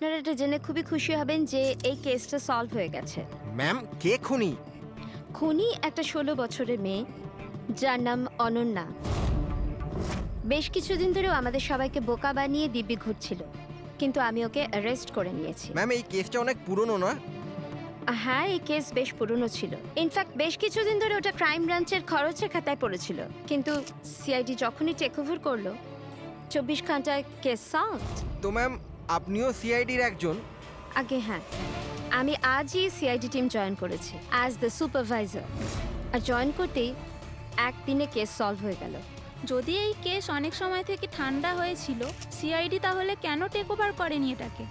আপনারা এটা জেনে খুবই খুশি হবেন যে এই কেসটা সলভ হয়ে গেছে। ম্যাম, কে খুনি? খুনি একটা 16 বছরের মেয়ে যার নাম অনন্যা। বেশ কিছুদিন ধরেও আমাদের সবাইকে বোকা বানিয়ে দিব্যি ঘুরছিল, কিন্তু আমি ওকে অ্যারেস্ট করে নিয়েছি। ম্যাম, এই কেসটা অনেক পুরনো না? হ্যাঁ, এই কেস বেশ পুরনো ছিল। ইনফ্যাক্ট বেশ কিছুদিন ধরে ওটা ক্রাইম ব্রাঞ্চের খরচের খাতায় পড়েছিল, কিন্তু সিআইডি যখনই টেক ওভার করলো 24 ঘন্টায় কেস সলভ। তো ম্যাম, আপনিও সিআইডির একজন? আগে হ্যাঁ, আমি আজই সিআইডি টিম জয়েন করেছি অ্যাজ দ্য সুপারভাইজার। আর জয়েন করতেই একদিনে কেস সলভ হয়ে গেল। যদি এই কেস অনেক সময় থেকে ঠান্ডা হয়েছিল, সিআইডি তাহলে কেন টেক ওভার করেনি এটাকে?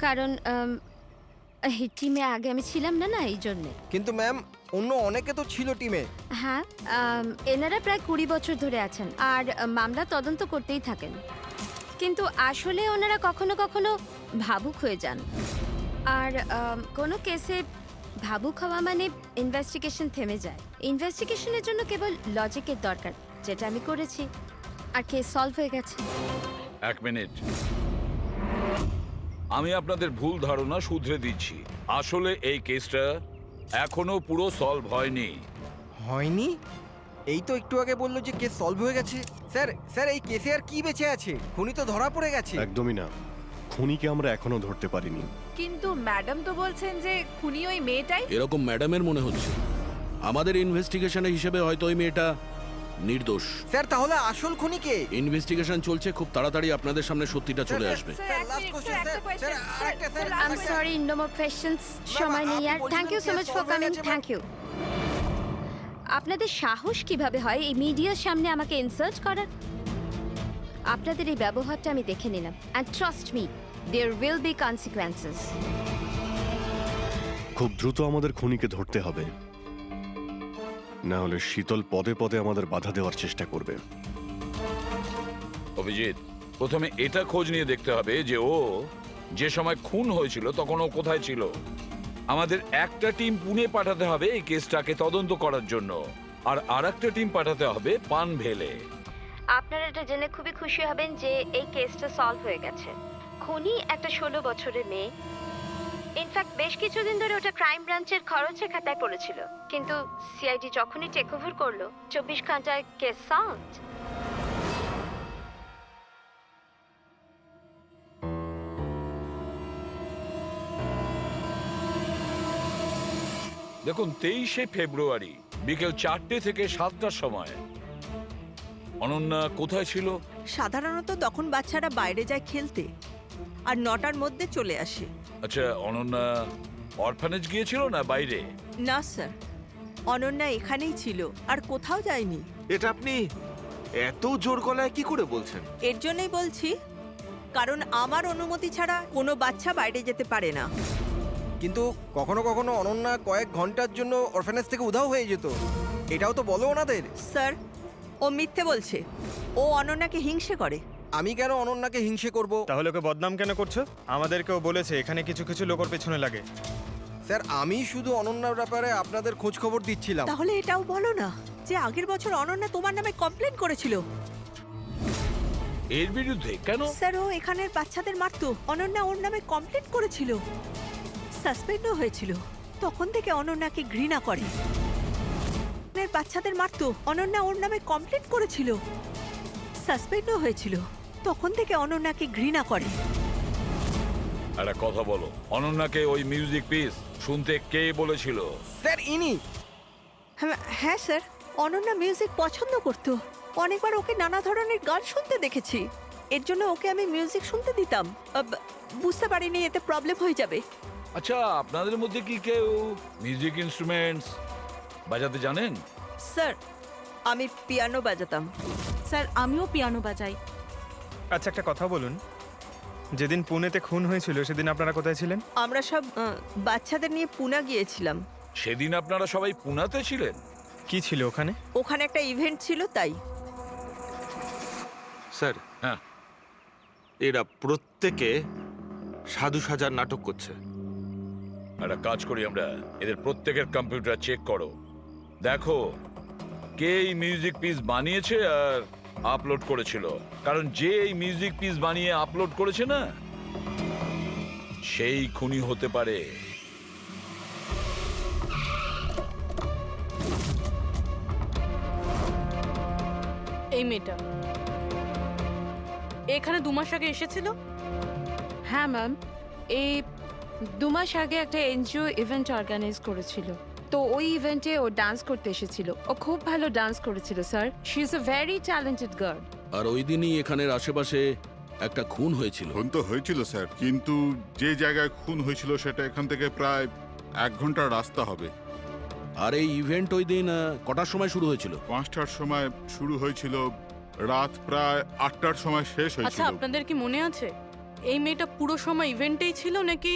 কারণ এই টিমে আগে আমি ছিলাম না এই জন্যে। কিন্তু ম্যাম, অন্য অনেকে তো ছিল টিমে। হ্যাঁ, এনারা প্রায় 20 বছর ধরে আছেন আর মামলা তদন্ত করতেই থাকেন, কিন্তু আসলে ওনারা কখনো কখনো ভাবুক হয়ে যান। আর কোনো কেসে ভাবুক হওয়া মানে ইনভেস্টিগেশন থেমে যায়। ইনভেস্টিগেশনের জন্য কেবল লজিকের দরকার, যেটা আমি করেছি, আর কেস সলভ হয়ে গেছে। এক মিনিট, আমি আপনাদের ভুল ধারণা শুধরে দিচ্ছি। আসলে এই কেসটা এখনো পুরো সলভ হয়নি। হয়নি? এই তো একটু আগে বললো যে কেস সলভ হয়ে গেছে। স্যার স্যার, এই কেসে আর কি বেঁচে আছে? খুনি তো ধরা পড়ে গেছে। একদমই না, খুনিকে আমরা এখনো ধরতে পারিনি। কিন্তু ম্যাডাম তো বলছেন যে খুনি ওই মেয়েটাই। এরকম ম্যাডামের মনে হচ্ছে। আমাদের ইনভেস্টিগেশনের হিসেবে হয়তো ওই মেয়েটা নির্দোষ। স্যার, তাহলে আসল খুনি কে? ইনভেস্টিগেশন চলছে, খুব তাড়াতাড়ি আপনাদের সামনে সত্যিটা চলে আসবে। স্যার, last question, স্যার, আরেকটা, sir, I am sorry, no more questions. সময় নেই আর। Thank you so much for coming. Thank you. আপনাদের সাহস কিভাবে হয় এই মিডিয়ার সামনে আমাকে ইনসাল্ট করার? আপনাদের এই ব্যবহারটা আমি দেখে নিলাম, and trust me, there will be consequences. খুব দ্রুত আমাদের খুনিকে ধরতে হবে, না হলে শীতল পদে পদে আমাদের বাধা দেওয়ার চেষ্টা করবে। অভিজিৎ, প্রথমে এটা খোঁজ নিয়ে দেখতে হবে যে ও যে সময় খুন হয়েছিল তখন ও কোথায় ছিল। আমাদের একটা টিম পুনে পাঠাতে হবে এই কেসটাকে তদন্ত করার জন্য, আর আরেকটা টিম পাঠাতে হবে পানভেলে। আপনারা এটা জেনে খুবই খুশি হবেন যে এই কেসটা সলভ হয়ে গেছে। খুনি একটা 16 বছরের মেয়ে। ইনফ্যাক্ট বেশ কিছুদিন ধরে ওটা ক্রাইম ব্রাঞ্চের খরচের খাতায় পড়েছিল, কিন্তু সিআইডি যখনই টেক ওভার করলো 24 ঘন্টায় কেস সলভ। দেখুন, 23শে ফেব্রুয়ারি বিকেল 4টে থেকে 7টার সময় অনন্যা কোথায় ছিল? সাধারণত তখন বাচ্চারা বাইরে যায় খেলতে, আর 9টার মধ্যে চলে আসে। আচ্ছা, অনন্যা অরফানেজ গিয়েছিল না বাইরে? না স্যার, অনন্যা এখানেই ছিল আর কোথাও যায়নি। এটা আপনি এত জোর গলায় কি করে বলছেন? এর জন্যই বলছি, কারণ আমার অনুমতি ছাড়া কোনো বাচ্চা বাইরে যেতে পারে না। কিন্তু কখনো কখনো অনন্যা কয়েক ঘন্টার জন্য অরফানেজ থেকে উধাও হয়ে যেত। এটাও তো বলো ওনাদের। স্যার, ও মিথ্যে বলছে। ও অনন্যাকে হিংসে করে। আমি কেন অনন্যাকে হিংসে করব? তাহলে ওকে বদনাম কেন করছো? আমাদেরকেও বলেছে এখানে কিছু কিছু লোকের পেছনে লাগে। স্যার, আমি শুধু অনন্যার ব্যাপারে আপনাদের খোঁজ খবর দিচ্ছিলাম। তাহলে এটাও বলো না যে আগের বছর অনন্যা তোমার নামে কমপ্লেন করেছিল। এর বিরুদ্ধে কেন? স্যার, ও এখানের বাচ্চাদের মারতো। অনন্যা ওর নামে কমপ্লেন করেছিল, সাসপেন্ডও হয়েছিল। তখন থেকে অনন্যাকে ঘৃণা করে। বাচ্চাদের মারতো। অনন্যা ওর নামে কমপ্লেন করেছিল, সাসপেন্ডও হয়েছিল। তখন থেকে অনন্যাকে ঘৃণা করে। একটা কথা বলো, অনন্যাকে ওই মিউজিক পিস শুনতে কে বলেছিল? স্যার, ইনি। হ্যাঁ স্যার, অনন্যা মিউজিক পছন্দ করত। অনেকবার ওকে নানা ধরনের গান শুনতে দেখেছি। এর জন্য ওকে আমি মিউজিক শুনতে দিতাম। বুঝতে পারিনি এতে প্রবলেম হয়ে যাবে। আচ্ছা, আপনাদের মধ্যে কি কেউ মিউজিক ইনস্ট্রুমেন্টস বাজাতে জানেন? স্যার, আমি পিয়ানো বাজাতাম। স্যার, আমিও পিয়ানো বাজাই। আচ্ছা, একটা কথা বলুন, যেদিন পুনেতে খুন হয়েছিল সেদিন আপনারা কোথায় ছিলেন? আমরা সব বাচ্চাদের নিয়ে পুনা গিয়েছিলাম। সেদিন আপনারা সবাই পুনাতে ছিলেন? কি ছিল ওখানে? ওখানে একটা ইভেন্ট ছিল, তাই। স্যার, হ্যাঁ, এরা প্রত্যেকে সাধু সাজার নাটক করছে। একটা কাজ করি আমরা, এদের প্রত্যেকের কম্পিউটার চেক করো, দেখো কে এই মিউজিক পিস বানিয়েছে আর আপলোড করেছিল, কারণ যে এই মিউজিক পিস বানিয়ে আপলোড করেছে না, সেই খুনি হতে পারে। এই মেয়েটা এখানে 2 মাস আগে এসেছিল। হ্যাঁ ম্যাম, এই 2 মাস আগে একটা এনজিও ইভেন্ট অর্গানাইজ করেছিল, তো ওই ইভেন্টে ও ডান্স করতে এসেছিল। ও খুব ভালো ডান্স করেছিল sir. She is a very talented girl. আর ওই দিনই এখানের আশেপাশে একটা খুন হয়েছিল। খুন তো হয়েছিল স্যার, কিন্তু যে জায়গায় খুন হয়েছিল সেটা এখান থেকে প্রায় 1 ঘন্টার রাস্তা হবে। আর এই ইভেন্ট ওই দিন কটার সময় শুরু হয়েছিল? 5টার সময় শুরু হয়েছিল, রাত প্রায় 8টার সময় শেষ আচ্ছা, হয়েছিল। আপনাদের কি মনে আছে এই মেয়েটা পুরো সময় ইভেন্টেই ছিল নাকি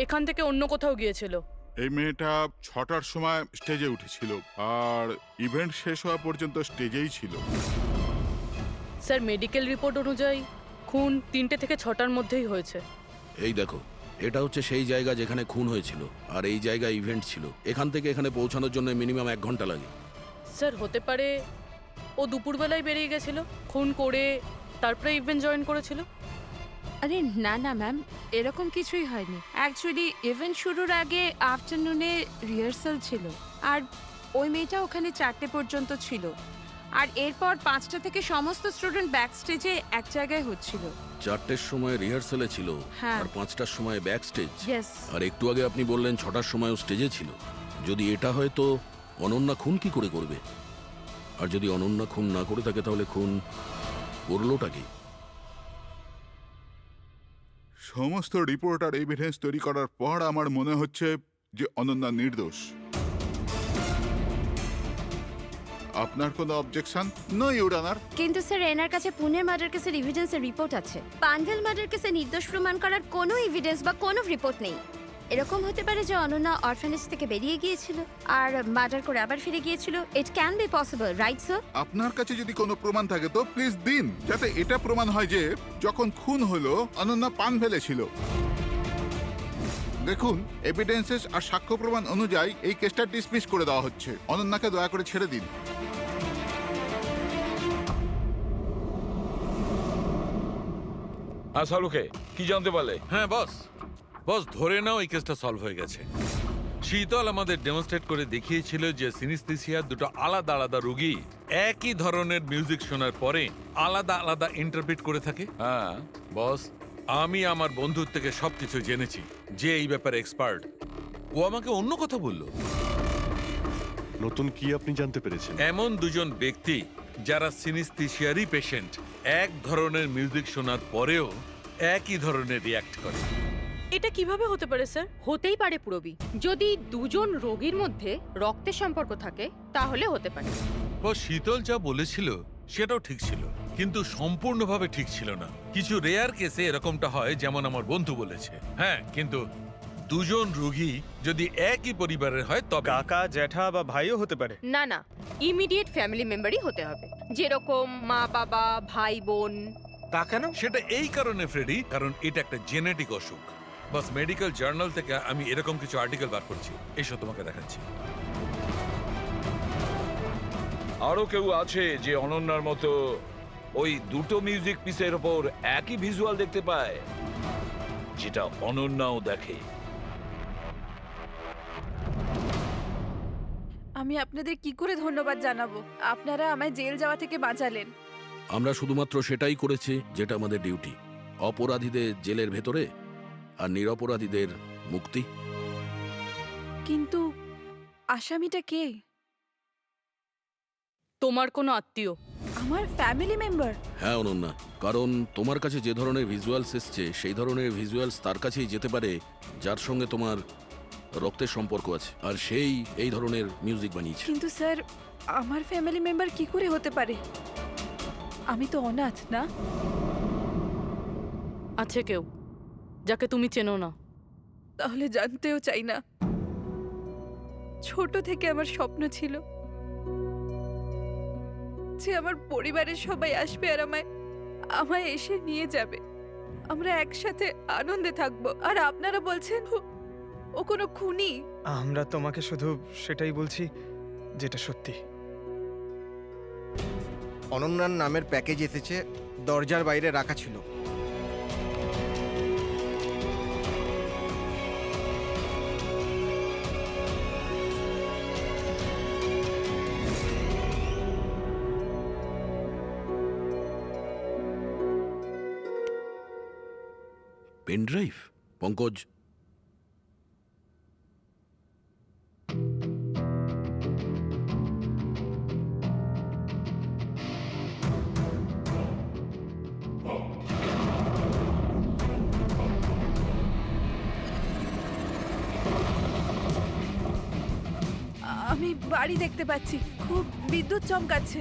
এখান থেকে অন্য কোথাও গিয়েছিল? এই মেয়েটা 6টার সময় স্টেজে উঠেছিল আর ইভেন্ট শেষ হওয়া পর্যন্ত স্টেজেই ছিল। স্যার, মেডিকেল রিপোর্ট অনুযায়ী খুন 3টে থেকে 6টার মধ্যেই হয়েছে। এই দেখো, এটা হচ্ছে সেই জায়গা যেখানে খুন হয়েছিল, আর এই জায়গায় ইভেন্ট ছিল। এখান থেকে এখানে পৌঁছানোর জন্য মিনিমাম 1 ঘন্টা লাগে। স্যার, হতে পারে ও দুপুরবেলায় বেরিয়ে গেছিল, খুন করে তারপরে ইভেন্ট জয়েন করেছিল। আরে না না ম্যাম, এরকম কিছুই হয়নি। অ্যাকচুয়ালি ইভেন্ট শুরুর আগে আফটারনুনে রিহার্সাল ছিল, আর ওই মেয়েটা ওখানে 4টে পর্যন্ত ছিল, আর এরপর 5টা থেকে সমস্ত স্টুডেন্ট ব্যাক স্টেজে এক জায়গায় হচ্ছিল। 4টের সময় রিহার্সালে ছিল, হ্যাঁ। আর 5টার সময় ব্যাক স্টেজ। ইয়েস। আর একটু আগে আপনি বললেন 6টার সময়ও স্টেজে ছিল। যদি এটা হয় তো অনন্যা খুন কি করে করবে? আর যদি অনন্যা খুন না করে থাকে তাহলে খুন করলোটা কি? সমস্ত রিপোর্ট আর এভিডেন্স তৈরি করার পর আমার মনে হচ্ছে যে অনন্যা নির্দোষ। আপনার কোনো অবজেকশন? No your honour. কিন্তু স্যার, এনার কাছে পুনের মার্ডার কেসের এভিডেন্সের রিপোর্ট আছে। পানভেল মার্ডার কেসে নির্দোষ প্রমাণ করার কোনো এভিডেন্স বা কোনো রিপোর্ট নেই। এরকম হতে পারে যে অনন্যা অরফানেজ থেকে বেরিয়ে গিয়েছিল আর মার্ডার করে আবার ফিরে গিয়েছিল। It can be possible, right sir? আপনার কাছে যদি কোনো প্রমাণ থাকে তো প্লিজ দিন, যাতে এটা প্রমাণ হয় যে যখন খুন হলো অনন্যা পানভেলে ছিল। দেখুন, এভিডেন্সেস আর সাক্ষ্য প্রমাণ অনুযায়ী এই কেসটা ডিসমিস করে দেওয়া হচ্ছে। অনন্যাকে দয়া করে ছেড়ে দিন। হ্যাঁ সালুকে, কি জানতে পারলে? হ্যাঁ বস, বস ধরে নাও এই কেসটা সলভ হয়ে গেছে। শীতল আমাদের ডেমনস্ট্রেট করে দেখিয়েছিল যে সিনিস্থেসিয়ার দুটো আলাদা আলাদা রোগী একই ধরনের মিউজিক শোনার পরে আলাদা আলাদা ইন্টারপ্রিট করে থাকে। হ্যাঁ বস, আমি আমার বন্ধুর থেকে সবকিছু জেনেছি, যে এই ব্যাপারে এক্সপার্ট। ও আমাকে অন্য কথা বলল। নতুন কি আপনি জানতে পেরেছেন? এমন দুজন ব্যক্তি যারা সিনিস্থেসিয়ারই পেশেন্ট, এক ধরনের মিউজিক শোনার পরেও একই ধরনের রিয়াক্ট করে। এটা কিভাবে হতে পারে স্যার? হতেই পারে পুরবি। যদি দুজন রোগীর মধ্যে রক্তের সম্পর্ক থাকে তাহলে হতে পারে। বস, শীতল যা বলেছিল সেটাও ঠিক ছিল, কিন্তু সম্পূর্ণভাবে ঠিক ছিল না। কিছু রেয়ার কেসে এরকমটা হয়, যেমন আমার বন্ধু বলেছে। হ্যাঁ, কিন্তু দুজন রোগী যদি একই পরিবারের হয় তবে। কাকা, জ্যাঠা বা ভাইও হতে পারে। না না, ইমিডিয়েট ফ্যামিলি মেম্বারই হতে হবে, যেরকম মা বাবা, ভাই বোন। তা কেন? সেটা এই কারণে ফ্রেডি, কারণ এটা একটা জেনেটিক অসুখ। বাস মেডিকেল জার্নাল থেকে আমি এরকম কিছু আর্টিকেল বার করছি, এসব তোমাকে দেখাচ্ছি। আরো কেউ আছে যে অনন্যার মতো ওই দুটো মিউজিক পিসের ওপর একই ভিজুয়াল দেখতে পায়, যেটা অনন্যাও দেখে? আমি আপনাদের কি করে ধন্যবাদ জানাবো? আপনারা আমায় জেল যাওয়া থেকে বাঁচালেন। আমরা শুধুমাত্র সেটাই করেছি যেটা আমাদের ডিউটি, অপরাধীদের জেলের ভেতরে আর নিরপরাধীদের মুক্তি। কিন্তু আসামিটা কে? তোমার কোনো আত্মীয়। আমার ফ্যামিলি মেম্বার? হ্যাঁ অনন্যা, কারণ তোমার কাছে যে ধরনের ভিজুয়ালস এসছে সেই ধরনের ভিজুয়ালস তার কাছেই যেতে পারে যার সঙ্গে তোমার রক্তের সম্পর্ক আছে, আর সেই এই ধরনের মিউজিক বানিয়েছে। কিন্তু স্যার, আমার ফ্যামিলি মেম্বার কি করে হতে পারে? আমি তো অনাথ, না? আছে কেউ যাকে তুমি চেনো না? তাহলে জানতেও চাই না। ছোট থেকে আমার স্বপ্ন ছিল যে আমার পরিবারের সবাই আসবে আর আমায় এসে নিয়ে যাবে, আমরা একসাথে আনন্দে থাকবো। আর আপনারা বলছেন ও কোনো খুনি? আমরা তোমাকে শুধু সেটাই বলছি যেটা সত্যি। অনন্যার নামের প্যাকেজ এসেছে, দরজার বাইরে রাখা ছিল। Pen drive? পঙ্কজ, আমি বাড়ি দেখতে পাচ্ছি, খুব বিদ্যুৎ চমকাচ্ছে।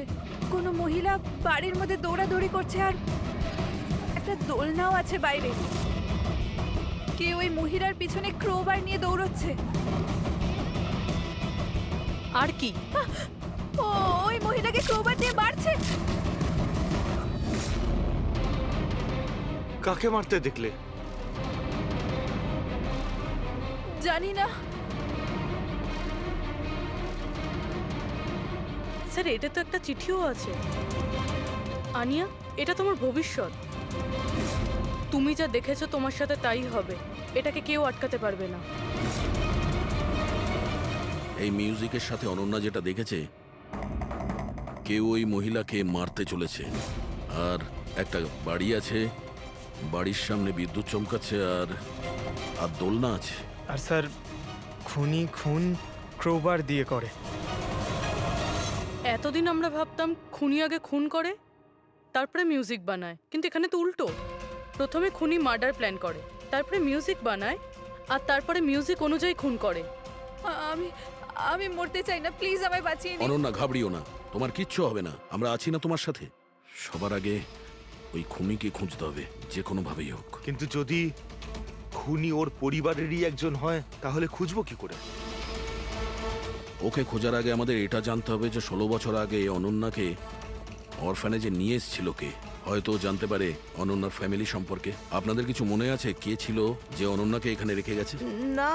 কোনো মহিলা বাড়ির মধ্যে দৌড়াদৌড়ি করছে, আর একটা দোলনাও আছে বাইরে। কে ওই মহিলার পিছনে ক্রোবার নিয়ে দৌড়চ্ছে। আর কি? ও ওই মহিলাকে ক্রোবার দিয়ে মারছে। কাকে মারতে দেখলে? জানি না। স্যার, এটা তো একটা চিঠিও আছে। আনিয়া, এটা তোমার ভবিষ্যৎ। তুমি যা দেখেছো তোমার সাথে তাই হবে, এটাকে কেউ আটকাতে পারবে না। এই মিউজিকের সাথে অনন্যা যেটা দেখেছে, কেউ ওই মহিলাকে মারতে চলেছে। আর একটা বাড়ি আছে, বাড়ির সামনে বিদ্যুৎ চমকাচ্ছে, আর আর দোলনা আছে। আর স্যার, খুনি খুন ক্রোবার দিয়ে করে। এতদিন আমরা ভাবতাম খুনি আগে খুন করে তারপরে মিউজিক বানায়, কিন্তু এখানে তো উল্টো। প্রথমে খুনি মার্ডার প্ল্যান করে, তারপরে মিউজিক বানায়, আর তারপরে মিউজিক অনুযায়ী খুন করে। আমি আমি মরতে চাই না, প্লিজ আমায় বাঁচিয়ে নিন। অনন্যা, ঘাবড়িও না, তোমার কিচ্ছু হবে না, আমরা আছি না তোমার সাথে। সবার আগে ওই খুনিকে খুঁজতে হবে, যে কোনো ভাবেই হোক। কিন্তু যদি খুনি ওর পরিবারেরই একজন হয়, তাহলে খুঁজবো কি করে? ওকে খোঁজার আগে আমাদের এটা জানতে হবে যে 16 বছর আগে অনন্যাকে অরফানেজে নিয়ে এসেছিল কে। হয়তো ও জানতে পারে অনন্যার ফ্যামিলি সম্পর্কে। আপনাদের কিছু মনে আছে কে ছিল যে অনন্যাকে এখানে রেখে গেছে? না,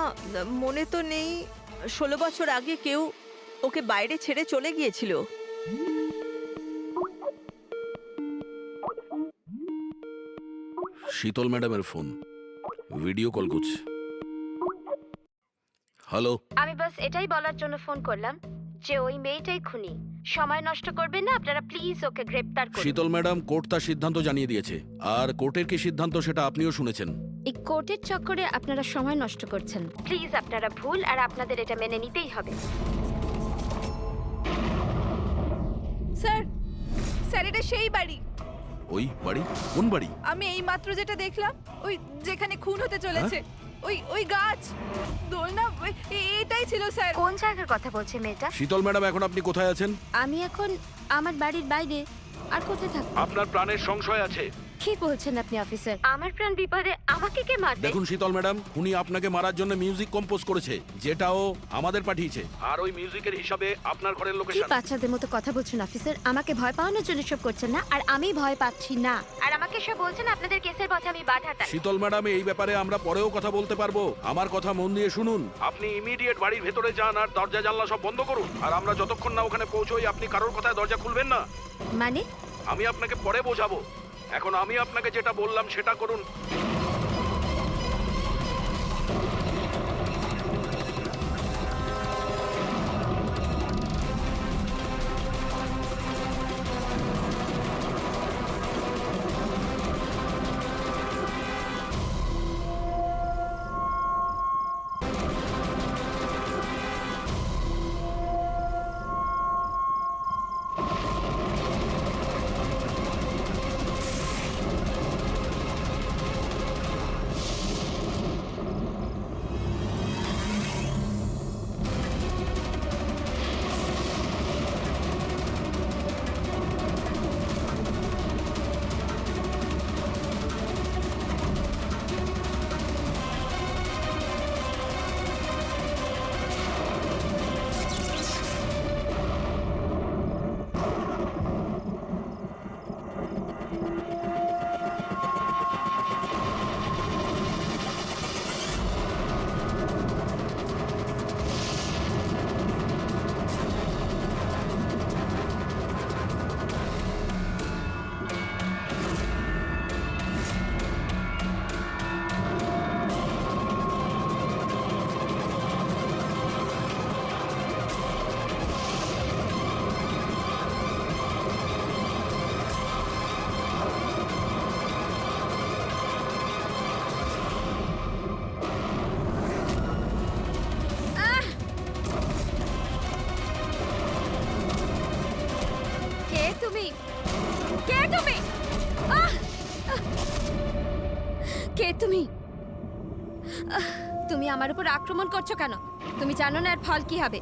মনে তো নেই। 16 বছর আগে কেউ ওকে বাইরে ছেড়ে চলে গিয়েছিল। শীতল ম্যাডামের ফোন, ভিডিও কল করছে। হ্যালো। আমি বাস এটাই বলার জন্য ফোন করলাম যে ওই মেয়েটাই খুনি। সময় নষ্ট করবেন না আপনারা, প্লিজ ওকে গ্রেপ্তার করুন। শীতল ম্যাডাম, কোর্ট তার সিদ্ধান্ত জানিয়ে দিয়েছে, আর কোর্টের কি সিদ্ধান্ত সেটা আপনিও শুনেছেন। এই কোর্টের চক্করে আপনারা সময় নষ্ট করছেন। প্লিজ আপনারা ভুল, আর আপনাদের এটা মেনে নিতেই হবে। স্যার, স্যার এটা সেই বাড়ি। ওই বাড়ি? কোন বাড়ি? আমি এই মাত্র যেটা দেখলাম, ওই যেখানে খুন হতে চলেছে, ওই ওই গাছ, দোলনা, এটাই ছিল স্যার। কোন জায়গার কথা বলছে মেয়েটা? শীতল ম্যাডাম, এখন আপনি কোথায় আছেন? আমি এখন আমার বাড়ির বাইরে। আর কোথায় থাকবো? আপনার প্রাণের সংশয় আছে। কি বলছেন আপনি অফিসার? আমার প্রাণ বিপদে, আমাকে কে মারবে? দেখুন শীতল ম্যাডাম, উনি আপনাকে মারার জন্য মিউজিক কম্পোজ করেছে, যেটাও আমাদের পাঠিয়েছে। আর ওই মিউজিকের হিসাবে আপনার ঘরের কি লোকেশন। বাচ্চাদের মতো কথা বলছেন অফিসার? আমাকে ভয় পাওয়ানোর জন্য সব করছেন না, আর আমি ভয় পাচ্ছি না। আর আমাকে সব বলছেন আপনাদের কেসের পথে আমি বাধা দেই। শীতল ম্যাডাম, এই ব্যাপারে আমরা পরেও কথা বলতে পারবো। আমার কথা মন দিয়ে শুনুন। আপনি ইমিডিয়েট বাড়ির ভেতরে যান আর দরজা জানলা সব বন্ধ করুন। আর আমরা যতক্ষণ না ওখানে পৌঁছই, আপনি কারোর কথায় দরজা খুলবেন না। মানে? আমি আপনাকে পরে বোঝাবো, এখন আমি আপনাকে যেটা বললাম সেটা করুন। কে তুমি? তুমি আমার উপর আক্রমণ করছো কেন? তুমি জানো না এর ফল কি হবে?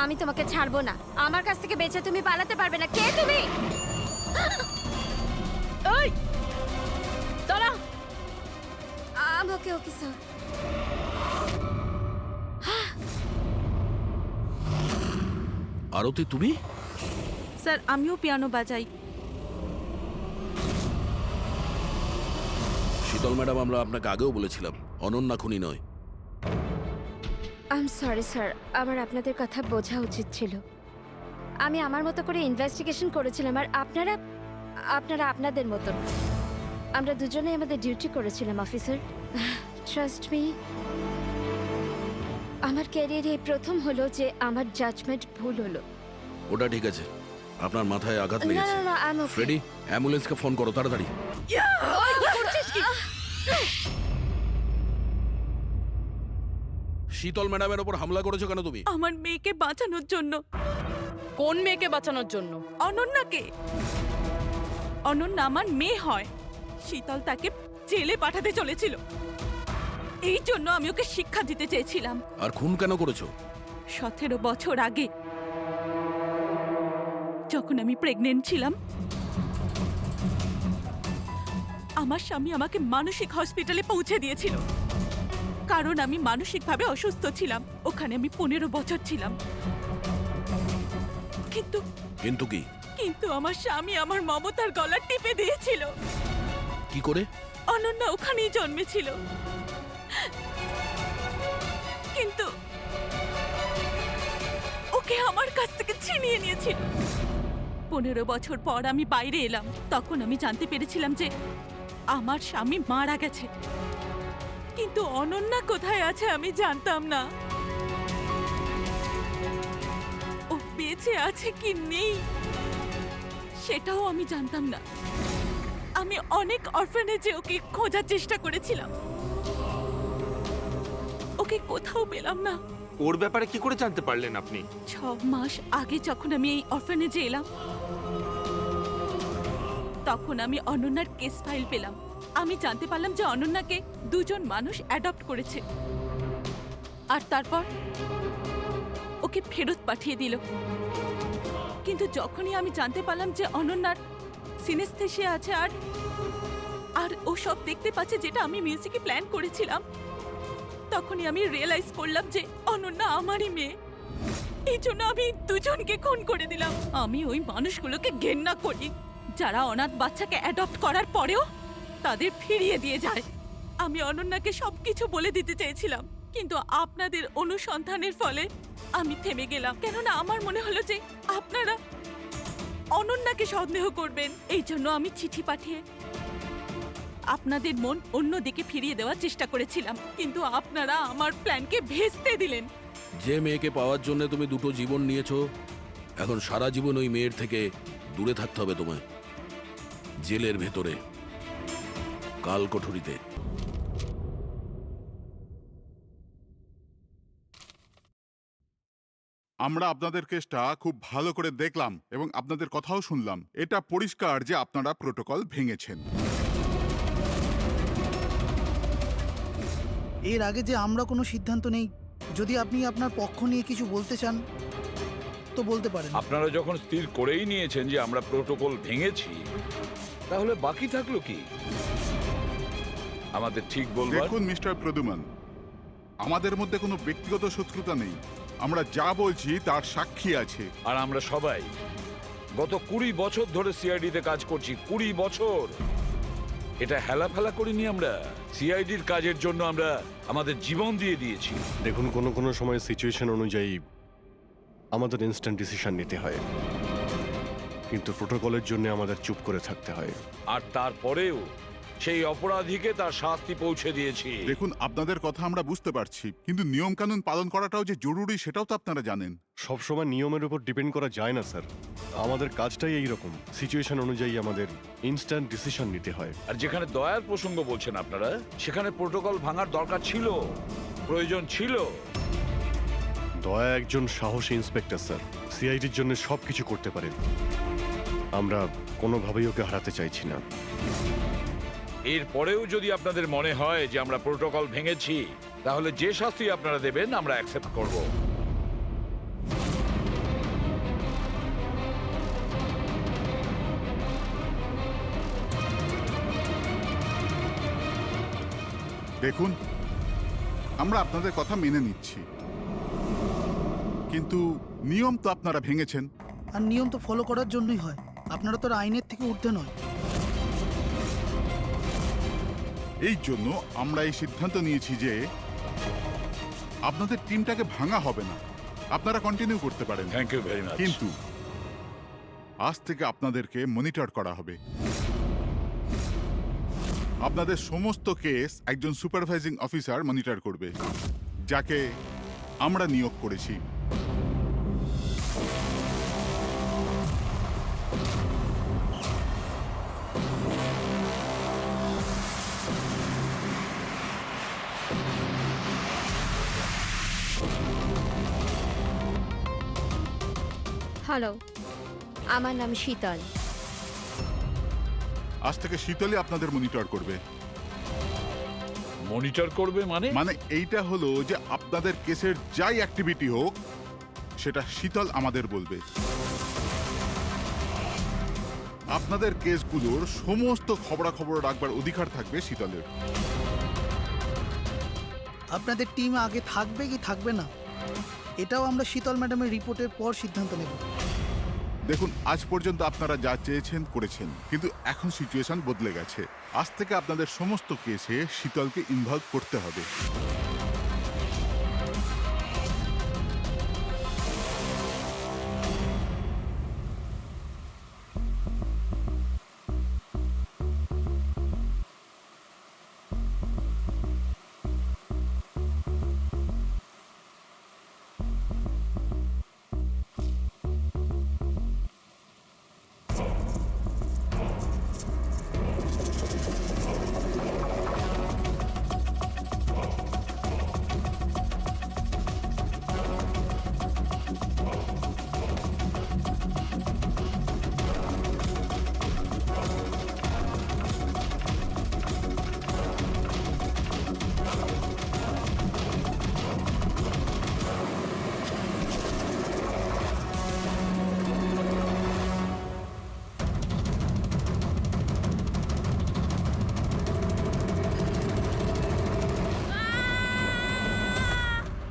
আমি তোমাকে ছাড়বো না। আমার কাছ থেকে বেঁচে তুমি পালাতে পারবে না। কে তুমি? এই দাঁড়া। ওকে ওকে স্যার। আরতি, তুমি? স্যার আমিও পিয়ানো বাজাই। শীতল ম্যাডাম, আমরা আপনাকে আগেও বলেছিলাম অনন্যা খুনি নয়। আই এম সরি স্যার, আমার আপনাদের কথা বোঝা উচিত ছিল। আমি আমার মতো করে ইনভেস্টিগেশন করেছিলাম, আর আপনারা আপনারা আপনাদের মতন। আমরা দুজনেই আমাদের ডিউটি করেছিলাম অফিসার। ট্রাস্ট মি, আমার ক্যারিয়ারে প্রথম হলো যে আমার জাজমেন্ট ভুল হলো। ওটা ঠিক আছে, আপনার মাথায় আঘাত না লেগেছে। না না, আই এম ওকে। ফ্রেডি, অ্যাম্বুলেন্সকে ফোন করো তাড়াতাড়ি। শীতল ম্যাডামের ওপর হামলা করেছো কেন তুমি? আমার মেয়েকে বাঁচানোর জন্য। কোন মেয়েকে বাঁচানোর জন্য? অনন্যাকে। অনন্যা আমার মেয়ে হয়। শীতল তাকে জেলে পাঠাতে চলেছিল, এই জন্য আমি ওকে শিক্ষা দিতে চেয়েছিলাম। আর খুন কেন করেছো? 17 বছর আগে যখন আমি প্রেগনেন্ট ছিলাম, আমার স্বামী আমাকে মানসিক হসপিটালে পৌঁছে দিয়েছিল, কারণ আমি মানসিকভাবে অসুস্থ ছিলাম। ওখানে আমি 15 বছর ছিলাম। কিন্তু কিন্তু কি? কিন্তু আমার স্বামী আমার মমতার গলা টিপে দিয়েছিল। কি করে? অনন্যা ওখানেই জন্মেছিল, কিন্তু ওকে আমার কাছ থেকে ছিনিয়ে নিয়েছিল। 15 বছর পর আমি বাইরে এলাম, তখন আমি জানতে পেরেছিলাম যে আমার স্বামী মারা গেছে, কিন্তু অনন্যা কোথায় আছে আমি জানতাম না। ও বেঁচে আছে কি নেই সেটাও আমি জানতাম না। আমি অনেক অরফানেজে ওকে খোঁজার চেষ্টা করেছিলাম, ওকে কোথাও পেলাম না। ওর ব্যাপারে কি করে জানতে পারলেন আপনি? 6 মাস আগে যখন আমি এই অরফানেজে এলাম, তখন আমি অনন্যার কেস ফাইল পেলাম। আমি জানতে পারলাম যে অনন্যাকে 2 জন মানুষ অ্যাডপ্ট করেছে, আর তারপর ওকে ফেরত পাঠিয়ে দিল। কিন্তু যখনই আমি জানতে পারলাম যে অনন্যার সিনেস্থেশিয়া আছে আর ও সব দেখতে পাচ্ছে যেটা আমি মিউজিকে প্ল্যান করেছিলাম, তখনই আমি রিয়েলাইজ করলাম যে অনন্যা আমারই মেয়ে। এই জন্য আমি 2 জনকে খুন করে দিলাম। আমি ওই মানুষগুলোকে ঘেন্না করি যারা অনাথ বাচ্চাকে অ্যাডপ্ট করার পরেও তাদের ফিরিয়ে দিয়ে যায়। আমি অনন্যাকে সবকিছু বলে দিতে চেয়েছিলাম, কিন্তু আপনাদের অনুসন্ধানের ফলে আমি থেমে গেলাম, কেননা আমার মনে হলো যে আপনারা অনন্যাকে সন্দেহ করবেন। এই জন্য আমি চিঠি পাঠিয়ে আপনাদের মন অন্যদিকে ফিরিয়ে দেওয়ার চেষ্টা করেছিলাম, কিন্তু আপনারা আমার প্ল্যানকে ভেস্তে দিলেন। যে মেয়েকে পাওয়ার জন্য তুমি 2টো জীবন নিয়েছো, এখন সারা জীবন ওই মেয়ের থেকে দূরে থাকতে হবে তোমায়, জেলের ভেতরে, কাল কোঠরিতে। আমরা আপনাদের কেসটা খুব ভালো করে দেখলাম এবং আপনাদের কথাও শুনলাম। এটা পরিষ্কার যে আপনারা প্রোটোকল ভেঙেছেন। এর আগে যে আমরা কোনো সিদ্ধান্ত নেই, যদি আপনি আপনার পক্ষ নিয়ে কিছু বলতে চান তো বলতে পারেন। আপনারা যখন স্থির করেই নিয়েছেন যে আমরা প্রোটোকল ভেঙেছি, তাহলে বাকি থাকলো কি আমাদের ঠিক বলবার? দেখুন মিস্টার প্রদ্যুম্ন, আমাদের মধ্যে কোনো ব্যক্তিগত শত্রুতা নেই। আমরা যা বলছি তার সাক্ষী আছে। আর আমরা সবাই গত 20 বছর ধরে সিআইডিতে কাজ করছি। 20 বছর। এটা হেলাফেলা করিনি আমরা। সিআইডির কাজের জন্য আমরা আমাদের জীবন দিয়ে দিয়েছি। দেখুন, কোনো কোনো সময় সিচুয়েশন অনুযায়ী আমাদের ইনস্ট্যান্ট ডিসিশন নিতে হয়, কিন্তু প্রোটোকলের জন্য আমাদের চুপ করে থাকতে হয়। আর তারপরেও সেই অপরাধীকে তার শাস্তি পৌঁছে দিয়েছি। দেখুন, আপনাদের কথা আমরা বুঝতে পারছি, কিন্তু নিয়ম কানুন পালন করাটাও যে জরুরি সেটাও তো আপনারা জানেন। সবসময় নিয়মের উপর ডিপেন্ড করা যায় না স্যার। আমাদের কাজটাই এইরকম, সিচুয়েশন অনুযায়ী আমাদের ইনস্ট্যান্ট ডিসিশন নিতে হয়। আর যেখানে দয়ার প্রসঙ্গ বলছেন আপনারা, সেখানে প্রোটোকল ভাঙার দরকার ছিল, প্রয়োজন ছিল। দয়া একজন সাহসী ইন্সপেক্টর স্যার, সিআইডির জন্য সবকিছু করতে পারেন। আমরা কোনোভাবেই ওকে হারাতে চাইছি না। এরপরেও যদি আপনাদের মনে হয় যে আমরা প্রোটোকল ভেঙেছি, তাহলে যে শাস্তি আপনারা দেবেন আমরা অ্যাকসেপ্ট করব। দেখুন, আমরা আপনাদের কথা মেনে নিচ্ছি, কিন্তু নিয়ম তো আপনারা ভেঙেছেন। আর নিয়ম তো ফলো করার জন্যই হয়, আপনারা তো আর আইনের থেকে ঊর্ধ্বে নয়। এই জন্য আমরা এই সিদ্ধান্ত নিয়েছি যে আপনাদের টিমটাকে ভাঙা হবে না, আপনারা কন্টিনিউ করতে পারেন। Thank you very much. কিন্তু আজ থেকে আপনাদেরকে মনিটর করা হবে। আপনাদের সমস্ত কেস একজন সুপারভাইজিং অফিসার মনিটর করবে, যাকে আমরা নিয়োগ করেছি। হ্যালো, আমার নাম শীতল। আজ থেকে শীতলই আপনাদের মনিটর করবে। মনিটর করবে মানে? মানে এইটা হলো যে আপনাদের কেসের যাই অ্যাক্টিভিটি হোক সেটা শীতল আমাদের বলবে। আপনাদের কেসগুলোর সমস্ত খবরাখবর রাখবার অধিকার থাকবে শীতলের। আপনাদের টিম আগে থাকবে কি থাকবে না, এটাও আমরা শীতল ম্যাডামের রিপোর্টের পর সিদ্ধান্ত নেব। দেখুন, আজ পর্যন্ত আপনারা যা চেয়েছেন করেছেন, কিন্তু এখন সিচুয়েশন বদলে গেছে। আজ থেকে আপনাদের সমস্ত কেসে শীতলকে ইনভলভ করতে হবে।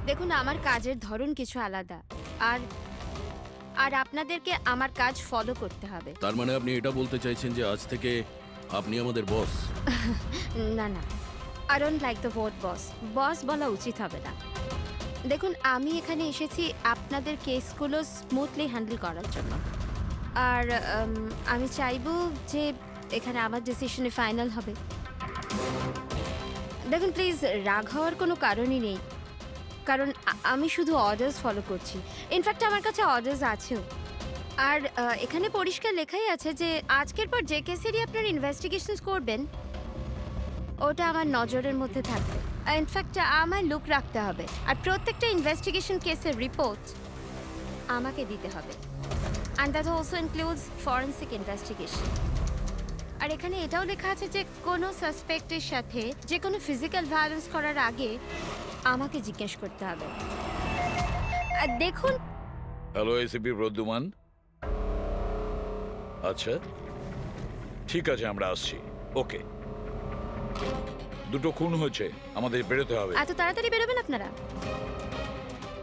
দেখুন, আমার কাজের ধরন কিছু আলাদা, আর আর আপনাদেরকে আমার কাজ ফলো করতে হবে। তার মানে আপনি এটা বলতে চাইছেন যে আজ থেকে আপনি আমাদের বস? না না, I don't like the word boss. Boss বলা উচিত হবে না। দেখুন, আমি এখানে এসেছি আপনাদের কেসগুলো স্মুথলি হ্যান্ডেল করার জন্য, আর আমি চাইবো যে এখানে আমার ডিসিশনে ফাইনাল হবে। দেখুন প্লিজ, রাগ হওয়ার কোনো কারণই নেই, কারণ আমি শুধু অর্ডার্স ফলো করছি। ইনফ্যাক্ট আমার কাছে অর্ডার্স আছেও, আর এখানে পরিষ্কার লেখাই আছে যে আজকের পর যে কেসেরই আপনারা ইনভেস্টিগেশন করবেন ওটা আমার নজরের মধ্যে থাকবে। ইনফ্যাক্ট আমার লুক রাখতে হবে, আর প্রত্যেকটা ইনভেস্টিগেশন কেসের রিপোর্ট আমাকে দিতে হবে, and that also includes forensic investigation. আর এখানে এটাও লেখা আছে যে কোনো সাসপেক্টের সাথে যে কোনো ফিজিক্যাল ভায়োলেন্স করার আগে আমাকে জিজ্ঞেস করতে হবে। আর দেখুন, হ্যালো এসিপি প্রদ্যুমান। আচ্ছা ঠিক আছে, আমরা আসছি। ওকে, দুটো খুন হয়েছে, আমাদের বেরোতে হবে। এত তাড়াতাড়ি বেরোবেন আপনারা?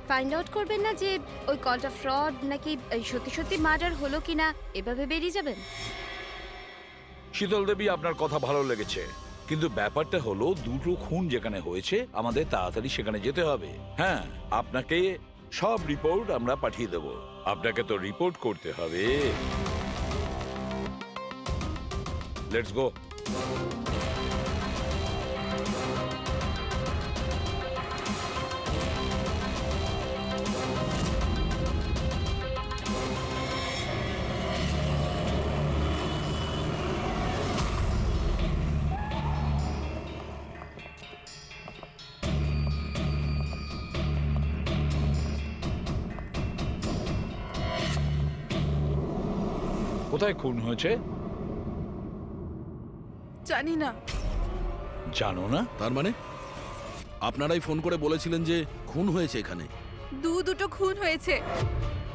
ফাইন্ড আউট করবেন না যে ওই কলটা ফ্রড নাকি সত্যি সত্যি মার্ডার হলো কিনা, এভাবে বেরিয়ে যাবেন? শীতল দেবী, আপনার কথা ভালো লেগেছে, কিন্তু ব্যাপারটা হলো দুটো খুন যেখানে হয়েছে আমাদের তাড়াতাড়ি সেখানে যেতে হবে। হ্যাঁ, আপনাকে সব রিপোর্ট আমরা পাঠিয়ে দেব। আপনাকে তো রিপোর্ট করতে হবে। Let's go. কোথায় খুন হয়েছে? জানি না। জানো না? তার মানে আপনারাই ফোন করে বলেছিলেন যে খুন হয়েছে এখানে। দুটো খুন হয়েছে,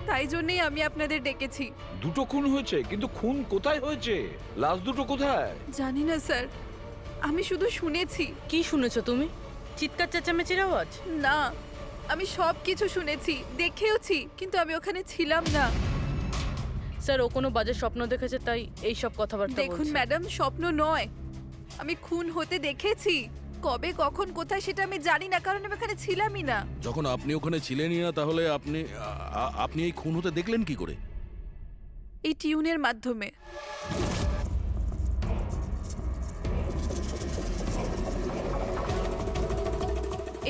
তাই জন্যই আমি আপনাদের ডেকেছি। দুটো খুন হয়েছে, কিন্তু খুন কোথায় হয়েছে? লাশ দুটো কোথায়? জানি না স্যার, আমি শুধু শুনেছি। কি শুনেছো তুমি? চিৎকার চেঁচামেচির আওয়াজ? না, আমি সব কিছু শুনেছি, দেখেওছি, কিন্তু আমি ওখানে ছিলাম না। স্যার ও কোনো বাজে স্বপ্ন দেখেছে তাই এই সব কথাবার্তা দেখুন বলছে। ম্যাডাম, স্বপ্ন নয়, আমি খুন হতে দেখেছি। কবে, কখন, কোথায় সেটা আমি জানি না, কারণ আমি ওখানে ছিলামই না। যখন আপনি ওখানে ছিলেনই না, তাহলে আপনি এই খুন হতে দেখলেন কি করে? এই টিউনের মাধ্যমে।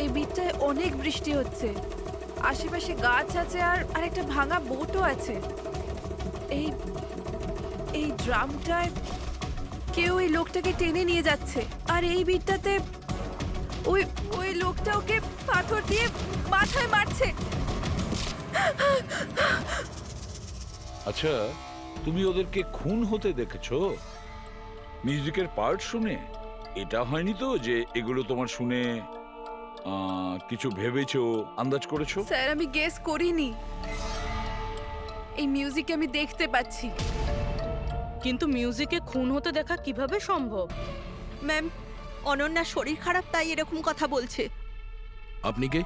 এই বিটটায় অনেক বৃষ্টি হচ্ছে, আশেপাশে গাছ আছে আর একটা ভাঙা বোটও আছে। এই ড্রামটায় কেউ এই লোকটাকে টেনে নিয়ে যাচ্ছে, আর এই বিটটাতে ওই লোকটা ওকে পাথর দিয়ে মাথায় মারছে। আচ্ছা, তুমি ওদেরকে খুন হতে দেখেছো মিউজিকের পার্ট শুনে? এটা হয়নি তো যে এগুলো তোমার শুনে কিছু ভেবেছো, আন্দাজ করেছো? স্যার, আমি গেস করিনি। এই মিউজিকে আমি দেখতে পাচ্ছি। কিন্তু মিউজিকে খুন হতে দেখা কিভাবে সম্ভব? ম্যাম, অনন্যার শরীর খারাপ তাই এরকম কথা বলছে। আপনি কে?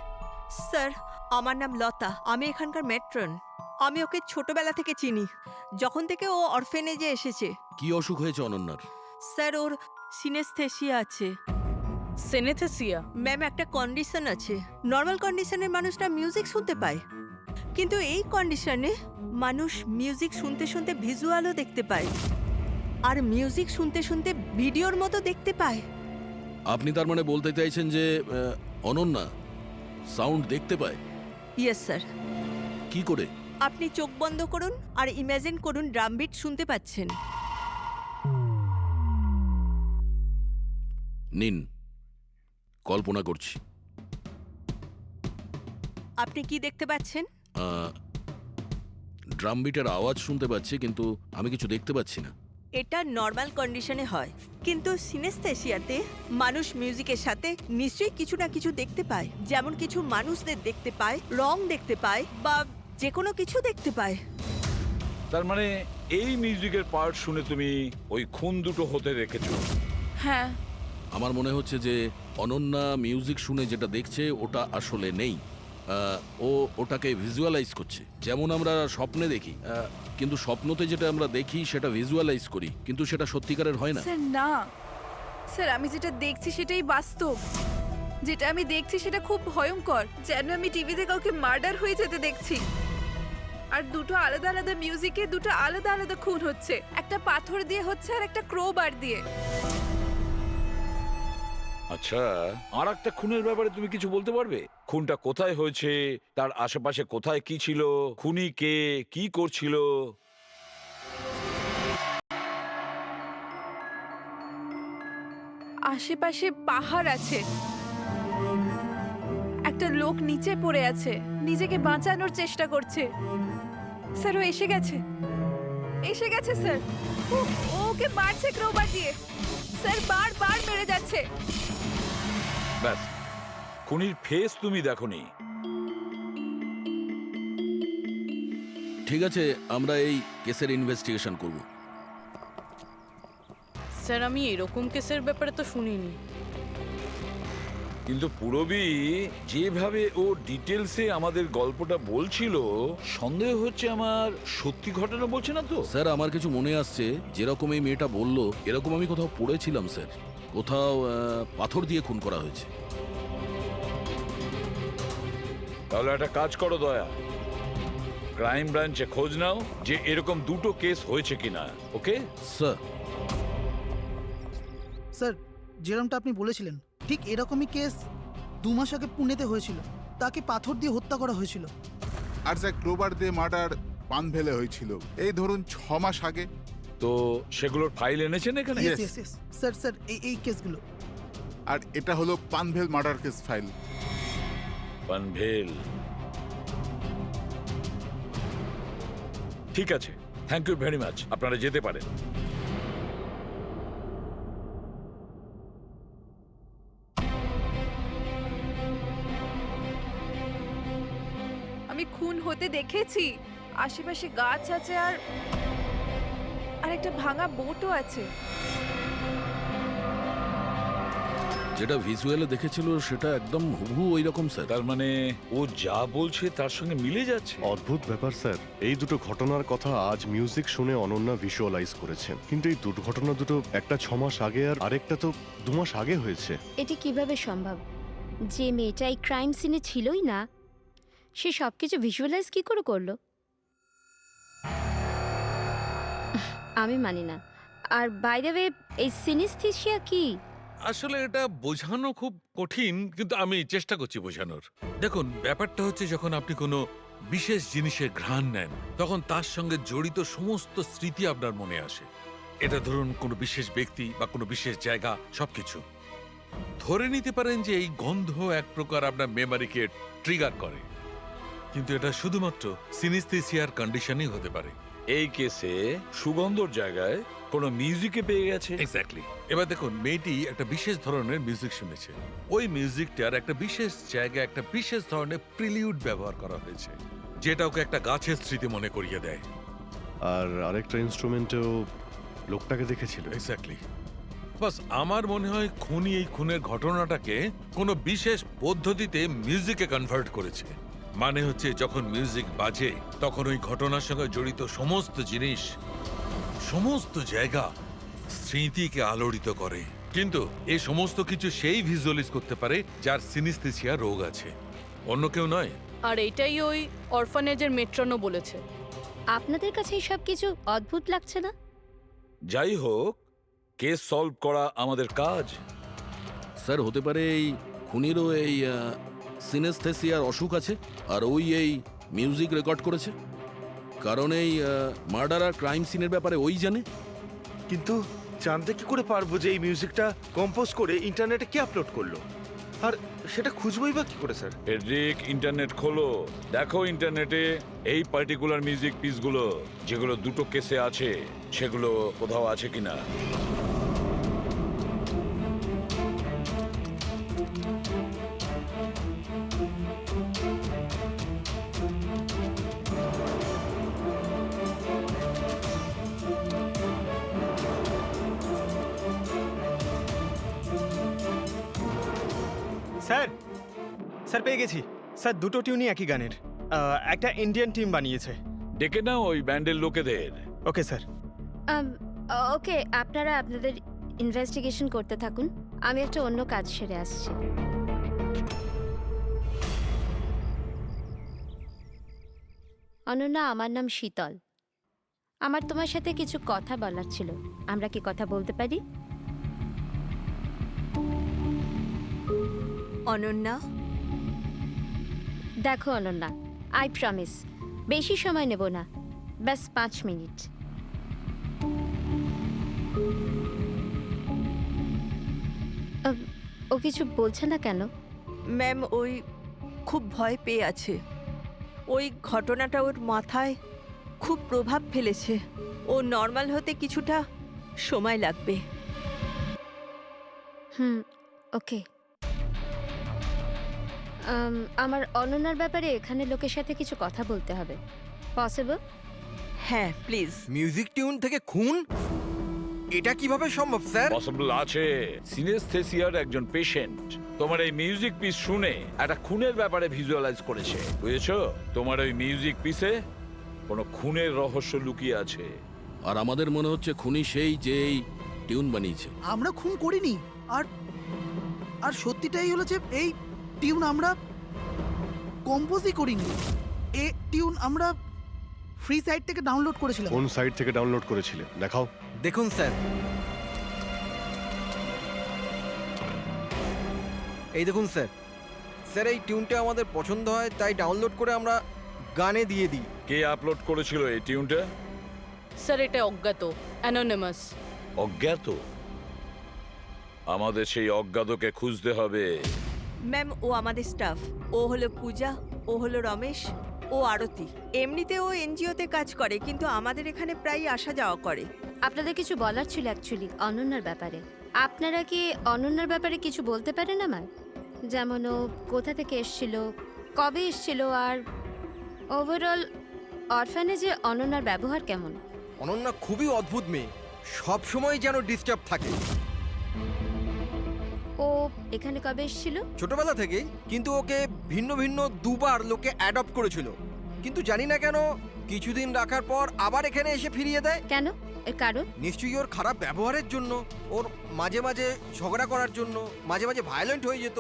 স্যার, আমার নাম লতা, আমি এখানকার মেট্রন। আমি ওকে ছোটবেলা থেকে চিনি, যখন থেকে ও অরফেনেজে এসেছে। কি অসুখ হয়েছে অনন্যার? স্যার, ওর সিনেস্থেসিয়া আছে। সেনেথেসিয়া? ম্যাম, একটা কন্ডিশন আছে। নর্মাল কন্ডিশনের মানুষরা মিউজিক শুনতে পায়, কিন্তু এই কন্ডিশনে মানুষ মিউজিক শুনতে শুনতে ভিজুয়ালও দেখতে পায়, আর মিউজিক শুনতে শুনতে ভিডিওর মতো দেখতে পায়। আপনি তার মানে বলতে চাইছেন যে অনন্যা সাউন্ড দেখতে পায়? Yes sir. কি করে? আপনি চোখ বন্ধ করুন আর ইমাজিন করুন ড্রাম বিট শুনতে পাচ্ছেন। নিন, কল্পনা করছি। আপনি কি দেখতে পাচ্ছেন? ড্রাম বিটের আওয়াজ শুনতে পাচ্ছি, কিন্তু আমি কিছু দেখতে পাচ্ছি না। এটা নর্মাল কন্ডিশনে হয়, কিন্তু সিনেস্থেসিয়াতে মানুষ মিউজিকের সাথে নিশ্চয়ই কিছু না কিছু দেখতে পায়। যেমন কিছু মানুষদের দেখতে পায়, রং দেখতে পায়, বা যে কোনো কিছু দেখতে পায়। তার মানে এই মিউজিকের পার্ট শুনে তুমি ওই খুন দুটো হতে দেখেছো? হ্যাঁ। আমার মনে হচ্ছে যে অনন্যা মিউজিক শুনে যেটা দেখছে ওটা আসলে নেই। ও ওটাকে ভিজুয়ালাইজ করছে, যেমন আমরা স্বপ্নে দেখি। কিন্তু স্বপ্নতে যেটা আমরা দেখি সেটা ভিজুয়ালাইজ করি, কিন্তু সেটা সত্যিকারের হয় না। স্যার না, স্যার আমি যেটা দেখছি সেটাই বাস্তব। যেটা আমি দেখছি সেটা খুব ভয়ঙ্কর, যেন আমি টিভিতে কাউকে মার্ডার হয়ে যেতে দেখছি। আর দুটো আলাদা আলাদা মিউজিকে দুটো আলাদা আলাদা খুন হচ্ছে, একটা পাথর দিয়ে হচ্ছে আর একটা ক্রোবার দিয়ে। আচ্ছা, আর একটা খুনের ব্যাপারে তুমি কিছু বলতে পারবে? খুনটা কোথায় হয়েছে, তার আশেপাশে কোথায় কি ছিল, খুনি কে, কি করছিল? আশেপাশে পাহাড় আছে, একটা লোক নিচে পড়ে আছে, নিজেকে বাঁচানোর চেষ্টা করছে। স্যার, ও এসে গেছে, এসে গেছে স্যার। ও ওকে মারছে ক্রোবার দিয়ে। স্যার, বারবার মেরে যাচ্ছে। ব্যাস, খুনির ফেস তুমি দেখোনি। ঠিক আছে, আমরা এই কেসের ইনভেস্টিগেশন করব। স্যার, আমি এরকম কেসের ব্যাপারে তো শুনিনি। কিন্তু পুরবী যেভাবে ও ডিটেলসে আমাদের গল্পটা বলছিল, সন্দেহ হচ্ছে আমার সত্যি ঘটনা বলছে না তো। স্যার, আমার কিছু মনে আসছে, যেরকম এই মেয়েটা বললো এরকম আমি কোথাও পড়েছিলাম স্যার। কোথাও পাথর দিয়ে খুন করা হয়েছে। তাহলে একটা কাজ করো দয়া, ক্রাইম ব্রাঞ্চে খোঁজ নাও যে এরকম দুটো কেস হয়েছে কিনা। Okay sir? স্যার, যেরকমটা আপনি বলেছিলেন ঠিক এরকমই কেস 2 মাস আগে পুনেতে হয়েছিল। তাকে পাথর দিয়ে হত্যা করা হয়েছিল। আর যা ক্রোবার দিয়ে মার্ডার পানভেলে হয়েছিল এই ধরুন 6 মাস আগে। তো সেগুলোর ফাইল এনেছেন এখানে? Yes, yes, yes. Sir sir, এই কেসগুলো। আর এটা হলো Panvel murder case file. Panvel, ঠিক আছে, থ্যাংক ইউ ভেরি মাচ। আপনারা যেতে পারেন। খুন হতে দেখেছি। আশেপাশে গাছ আছে আর একটা ভাঙা বোটও আছে। যেটা ভিজুয়ালে দেখেছিল সেটা একদম হুবহু ওই রকম স্যার। তার মানে ও যা বলছে তার সঙ্গে মিলে যাচ্ছে। অদ্ভুত ব্যাপার স্যার, এই দুটো ঘটনার কথা আজ মিউজিক শুনে অনন্যা ভিজুয়ালাইজ করেছেন, কিন্তু এই দুর্ঘটনা দুটো একটা 6 মাস আগে আর আরেকটা তো 2 মাস আগে হয়েছে। এটি কিভাবে সম্ভব? যে মেয়েটা এই ক্রাইম সিনে ছিলই না, সে সবকিছু ভিজুয়ালাইজ কি করে করলো? আমি মানি না। আর বাই দ্য ওয়ে, এই সিনেস্থেসিয়া কি? আসলে এটা বোঝানো খুব কঠিন, কিন্তু আমি চেষ্টা করছি বোঝানোর। দেখুন, ব্যাপারটা হচ্ছে যখন আপনি কোনো বিশেষ জিনিসের ঘ্রাণ নেন, তখন তার সঙ্গে জড়িত সমস্ত স্মৃতি আপনার মনে আসে। এটা ধরুন কোনো বিশেষ ব্যক্তি বা কোনো বিশেষ জায়গা, সবকিছু ধরে নিতে পারেন যে এই গন্ধ এক প্রকার আপনার মেমোরিকে ট্রিগার করে, কিন্তু এটা শুধুমাত্র সিনেস্থেসিয়ার কন্ডিশনই হতে পারে। এই কেসে সুগন্ধর জায়গায় কোনো মিউজিকে পেয়ে গেছে। এক্স্যাক্টলি। এবার দেখুন, মেয়েটি একটা বিশেষ ধরনের মিউজিক শুনেছে। ওই মিউজিকটার একটা বিশেষ জায়গায় একটা বিশেষ ধরনের প্রিলিউড ব্যবহার করা হয়েছে, যেটা ওকে একটা গাছের স্মৃতি মনে করিয়ে দেয়। আর আরেকটা ইনস্ট্রুমেন্টেও লোকটাকে দেখেছিল। এক্স্যাক্টলি। বাস আমার মনে হয় খুনি এই খুনের ঘটনাটাকে কোনো বিশেষ পদ্ধতিতে মিউজিকে কনভার্ট করেছে। মানে হচ্ছে যখন মিউজিক বাজে তখন ওই ঘটনার সঙ্গে জড়িত সমস্ত জিনিস, সমস্ত জায়গা স্মৃতিকে আলোড়িত করে। কিন্তু এই সমস্ত কিছু সেই ভিজুয়ালাইজ করতে পারে যার সিনেস্থেসিয়া রোগ আছে, অন্য কেউ নয়। আর এইটাই ওই অরফানেজের মেট্রনও বলেছে। আপনাদের কাছে সব কিছু অদ্ভুত লাগছে না? যাই হোক, কেস সলভ করা আমাদের কাজ। স্যার, হতে পারে এই খুনিরও এই সিনেস্থেসিয়ার অসুখ আছে, আর ওই এই মিউজিক রেকর্ড করেছে, কারণ এই মার্ডার আর ক্রাইম সিনের ব্যাপারে ওই জানে। কিন্তু জানতে কি করে পারবো যে এই মিউজিকটা কম্পোজ করে ইন্টারনেটে কে আপলোড করলো? আর সেটা খুঁজবই বা কি করে স্যার? ফেডরিক, ইন্টারনেট খোলো, দেখো ইন্টারনেটে এই পার্টিকুলার মিউজিক পিসগুলো যেগুলো দুটো কেসে আছে সেগুলো কোথাও আছে কিনা। স্যার, স্যার পেয়ে গেছি। স্যার দুটো টিউনই একই গানের, একটা ইন্ডিয়ান টিম বানিয়েছে। ডেকে নাও ওই ব্যান্ডের লোকেদের। Okay sir. ওকে, আপনারা আপনাদের ইনভেস্টিগেশন করতে থাকুন, আমি একটা অন্য কাজ সেরে আসছি। অনন্যা, আমার নাম শীতল। আমার তোমার সাথে কিছু কথা বলার ছিল। আমরা কি কথা বলতে পারি? অনন্যা, দেখো অনন্যা, আই প্রমিস বেশি সময় নেব না, ব্যাস 5 মিনিট। ও কিছু বলছে না কেন? ম্যাম ওই খুব ভয় পেয়ে আছে। ওই ঘটনাটা ওর মাথায় খুব প্রভাব ফেলেছে। ও নর্মাল হতে কিছুটা সময় লাগবে। ওকে। আমার অনন্যার ব্যাপারে এখানে লোকের সাথে কিছু কথা বলতে হবে। পসিবল? হ্যাঁ প্লিজ। মিউজিক টিউন থেকে খুন? এটা কিভাবে সম্ভব স্যার? পসিবল আছে। সিনেস্থেসিয়ার একজন পেশেন্ট তোমার এই মিউজিক পিস শুনে একটা খুনের ব্যাপারে ভিজুয়ালাইজ করেছে, বুঝেছো? তোমার ওই মিউজিক পিসে কোনো খুনের রহস্য লুকিয়ে আছে। আর আমাদের মনে হচ্ছে খুনি সেই যে এই টিউন বানিয়েছে। আমরা খুন করিনি। আর আর সত্যিটাই হলো যে এই টিউন আমরা কম্পোজই করিনি। এই টিউন আমরা ফ্রি সাইট থেকে ডাউনলোড করেছিলাম। কোন সাইট থেকে ডাউনলোড করেছিলে দেখাও। দেখুন স্যার, এই দেখুন স্যার। স্যার এই টিউনটা আমাদের পছন্দ হয় তাই ডাউনলোড করে আমরা গানে দিয়ে দিই। কে আপলোড করেছিল এই টিউনটা? স্যার, এটা অজ্ঞাত, অ্যানোনিমাস। অজ্ঞাত? আমাদের সেই অজ্ঞাতকে খুঁজতে হবে। ম্যাম ও আমাদের স্টাফ। ও হলো পূজা, ও হলো রমেশ, ও আরতি। এমনিতে ও এনজিওতে কাজ করে, কিন্তু আমাদের এখানে প্রায়ই আসা যাওয়া করে। আপনাদের কিছু বলার ছিল অ্যাকচুয়ালি অনন্যার ব্যাপারে। আপনারা কি অনন্যার ব্যাপারে কিছু বলতে পারেন আমায়? যেমন ও কোথা থেকে এসেছিল, কবে এসেছিল, আর ওভারঅল অরফানেজে অনন্যার ব্যবহার কেমন? অনন্যা খুবই অদ্ভুত মেয়ে, সব সময় যেন ডিস্টার্ব থাকে। ও এখানে কবে এসেছিল? ছোটবেলা থেকেই, কিন্তু ওকে ভিন্ন ভিন্ন দুবার লোকে অ্যাডপ্ট করেছিল, কিন্তু জানি না কেন কিছুদিন রাখার পর আবার এখানে এসে ফিরিয়ে দেয়। কেন? এর কারণ? নিশ্চয়ই ওর খারাপ ব্যবহারের জন্য, ওর মাঝে মাঝে ঝগড়া করার জন্য, মাঝে মাঝে ভায়োলেন্ট হয়ে যেত।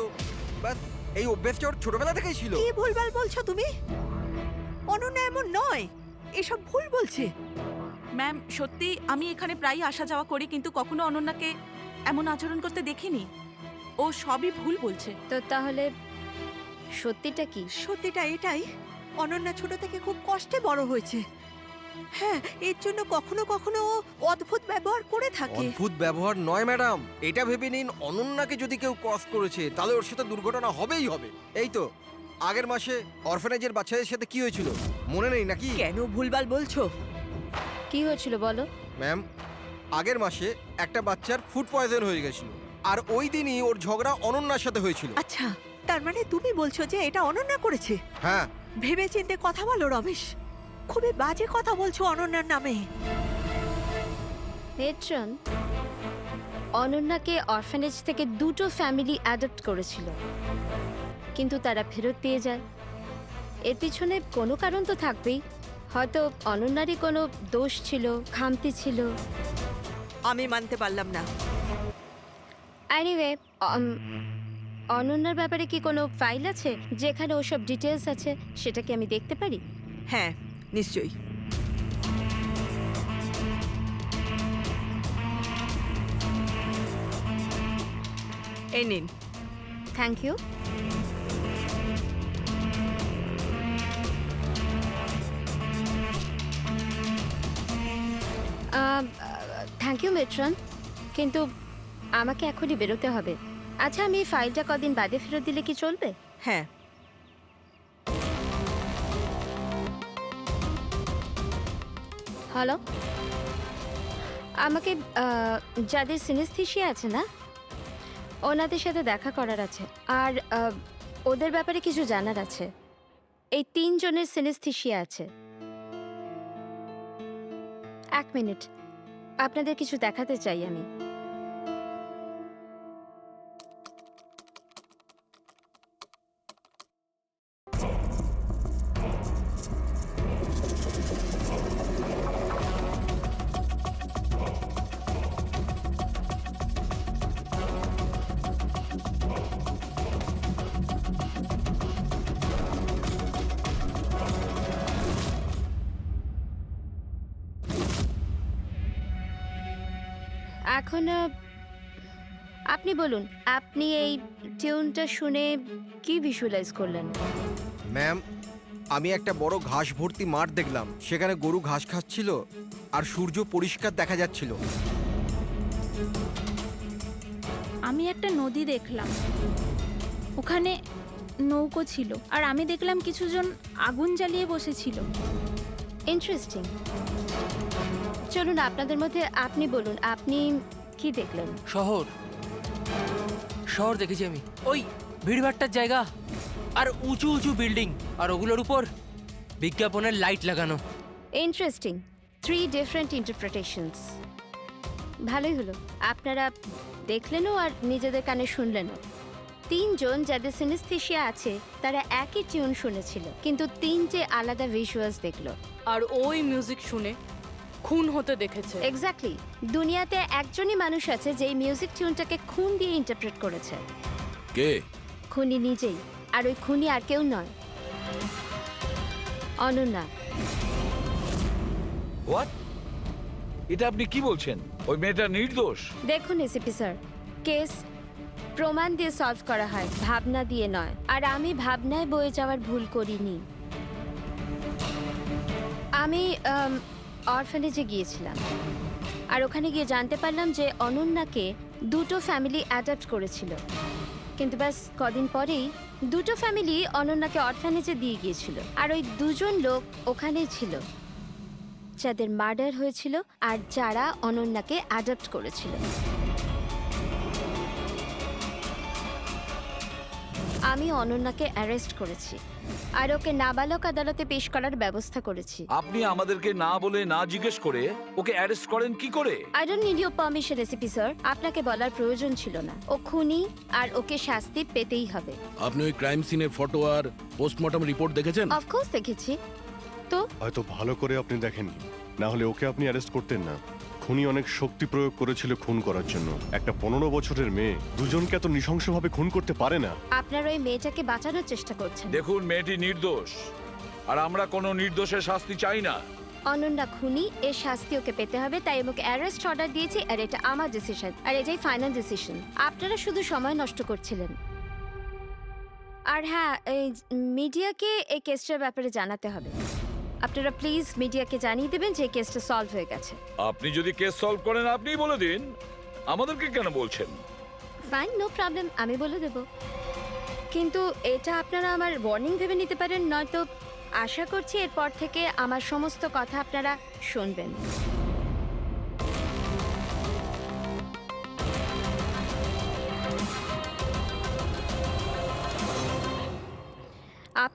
ব্যাস এই অভ্যেসটা ওর ছোটবেলা থেকেই ছিল। কি ভুলভাল বলছো তুমি? অনন্যা এমন নয়, এসব ভুল বলছে। ম্যাম সত্যি আমি এখানে প্রায় আসা যাওয়া করি, কিন্তু কখনো অনন্যাকে এমন আচরণ করতে দেখিনি। ও সবই ভুল বলছে। তো তাহলে সত্যিটা কি? সত্যিটা এটাই, অনন্যা ছোট থেকে খুব কষ্টে বড় হয়েছে। হ্যাঁ, এর জন্য কখনো কখনো ও অদ্ভুত ব্যবহার করে থাকে। অদ্ভুত ব্যবহার নয় ম্যাডাম, এটা ভেবে নিন অনন্যাকে যদি কেউ ক্রস করেছে তাহলে ওর সাথে দুর্ঘটনা হবেই হবে। এই তো আগের মাসে অরফানেজের বাচ্চাদের সাথে কি হয়েছিল মনে নেই নাকি? কেন ভুলভাল বলছো? কি হয়েছিল বলো? ম্যাম, আগের মাসে একটা বাচ্চার ফুড পয়জন হয়ে গেছিল, আর ওই দিনই ওর ঝগড়া অনন্যার সাথে হয়েছিল। আচ্ছা, তার মানে তুমি বলছো যে এটা অনন্যা করেছে? হ্যাঁ। ভেবে চিন্তে কথা বলো রমেশ, খুবই বাজে কথা বলছো অনন্যার নামে। মেট্রন, অনন্যাকে অরফানেজ থেকে দুটো ফ্যামিলি অ্যাডপ্ট করেছিল, কিন্তু তারা ফেরত পেয়ে যায়। এর পিছনে কোনো কারণ তো থাকবেই, হয়তো অনন্যারই কোনো দোষ ছিল, খামতি ছিল। আমি মানতে পারলাম না। এনিওয়ে, অনন্যার ব্যাপারে কি কোনো ফাইল আছে যেখানে ওসব ডিটেলস আছে? সেটা কি আমি দেখতে পারি? হ্যাঁ, নিশ্চয়ই। এই নিন। Thank you. Thank you matron, কিন্তু আমাকে এখনই বেরোতে হবে। আচ্ছা, আমি এই ফাইলটা কদিন বাদে ফেরত দিলে কি চলবে? হ্যাঁ। হ্যালো, আমাকে যাদের সিনেস্থেশিয়া আছে না, ওনাদের সাথে দেখা করার আছে, আর ওদের ব্যাপারে কিছু জানার আছে। এই 3 জনের সিনেস্থেশিয়া আছে। 1 মিনিট, আপনাদের কিছু দেখাতে চাই আমি। এখন আপনি বলুন, আপনি এই টিউনটা শুনে কি ভিজুয়ালাইজ করলেন? ম্যাম, আমি একটা বড় ঘাস ভর্তি মাঠ দেখলাম, সেখানে গরু ঘাস খাচ্ছিল আর সূর্য পরিষ্কার দেখা যাচ্ছিল। আমি একটা নদী দেখলাম, ওখানে নৌকো ছিল, আর আমি দেখলাম কিছুজন আগুন জ্বালিয়ে বসেছিল। ইন্টারেস্টিং। চলুন, আপনাদের মধ্যে আপনি বলুন, আপনি কি দেখলেন? শহর শহর দেখেছি আমি, ওই ভিড়ভাট্টার জায়গা আর উঁচু উঁচু বিল্ডিং, আর ওগুলোর উপর বিজ্ঞাপনের লাইট লাগানো। ইন্টারেস্টিং। 3 different interpretations. ভালোই হলো, আপনারা দেখলেনও আর নিজেদের কানে শুনলেনও। 3 জন যাদের সিনেস্থেশিয়া আছে তারা একই টিউন শুনেছিল, কিন্তু 3টে আলাদা ভিজুয়ালস দেখলো। আর ওই মিউজিক শুনে খুন হতে দেখেছে। এক্স্যাক্টলি। দুনিয়াতে একজনই মানুষ আছে যে এই মিউজিক টিউনটাকে খুন দিয়ে ইন্টারপ্রেট করেছে। কে? খুনি নিজেই, আর ওই খুনি আর কেউ নয়, অনন্যা। হোয়াট? এটা আপনি কি বলছেন? ওই মেয়েটা নির্দোষ? দেখুন এসিপি স্যার, কেস প্রমাণ দিয়ে সলভ করা হয়, ভাবনা দিয়ে নয়। আর আমি ভাবনায় বয়ে যাওয়ার ভুল করিনি। আমি অরফানেজে গিয়েছিলাম, আর ওখানে গিয়ে জানতে পারলাম যে অনন্যাকে 2টো ফ্যামিলি অ্যাডপ্ট করেছিল, কিন্তু ব্যাস কদিন পরেই 2টো ফ্যামিলি অনন্যাকে অরফানেজে দিয়ে গিয়েছিল। আর ওই 2 জন লোক ওখানেই ছিল যাদের মার্ডার হয়েছিল আর যারা অনন্যাকে অ্যাডপ্ট করেছিল। আমি অনন্যাকে অ্যারেস্ট করেছি আর ওকে নাবালক আদালতে পেশ করার ব্যবস্থা করেছি। আপনি আমাদেরকে না বলে না জিজ্ঞেস করে ওকে অ্যারেস্ট করেন কি করে? I don't need your permission ACP sir. আপনাকে বলার প্রয়োজন ছিল না। ও খুনি আর ওকে শাস্তি পেতেই হবে। আপনি ওই ক্রাইম সিনের ফটো আর পোস্টমর্টম রিপোর্ট দেখেছেন? অফকোর্স দেখেছি। তো হয়তো ভালো করে আপনি দেখেননি, না হলে ওকে আপনি অ্যারেস্ট করতেন না। খুনি অনেক শক্তি প্রয়োগ করেছিল খুন করার জন্য। একটা 15 বছরের মেয়ে দুজনকে এত নৃশংসভাবে খুন করতে পারে না। আপনারা ওই মেয়েটাকে বাঁচানোর চেষ্টা করছেন। দেখুন, মেয়েটি নির্দোষ আর আমরা কোনো নির্দোষের শাস্তি চাই না। অনন্যা খুনি, এর শাস্তি ওকে পেতে হবে, তাই ওকে অ্যারেস্ট অর্ডার দিয়েছি আর এটা আমার ডিসিশন আর এটাই ফাইনাল ডিসিশন। আপনারা শুধু সময় নষ্ট করছিলেন। আর হ্যাঁ, এই মিডিয়াকে এই কেসটার ব্যাপারে জানাতে হবে। আপনারা প্লিজ মিডিয়াকে জানিয়ে দেবেন যে কেসটা সলভ হয়ে গেছে। আপনি যদি কেস সলভ করেন আপনিই বলে দিন, আমাদেরকে কেন বলছেন? ফাইন, নো প্রবলেম, আমি বলে দেব। কিন্তু এটা আপনারা আমার ওয়ার্নিং ভেবে নিতে পারেন, নয়তো আশা করছি এরপর থেকে আমার সমস্ত কথা আপনারা শুনবেন।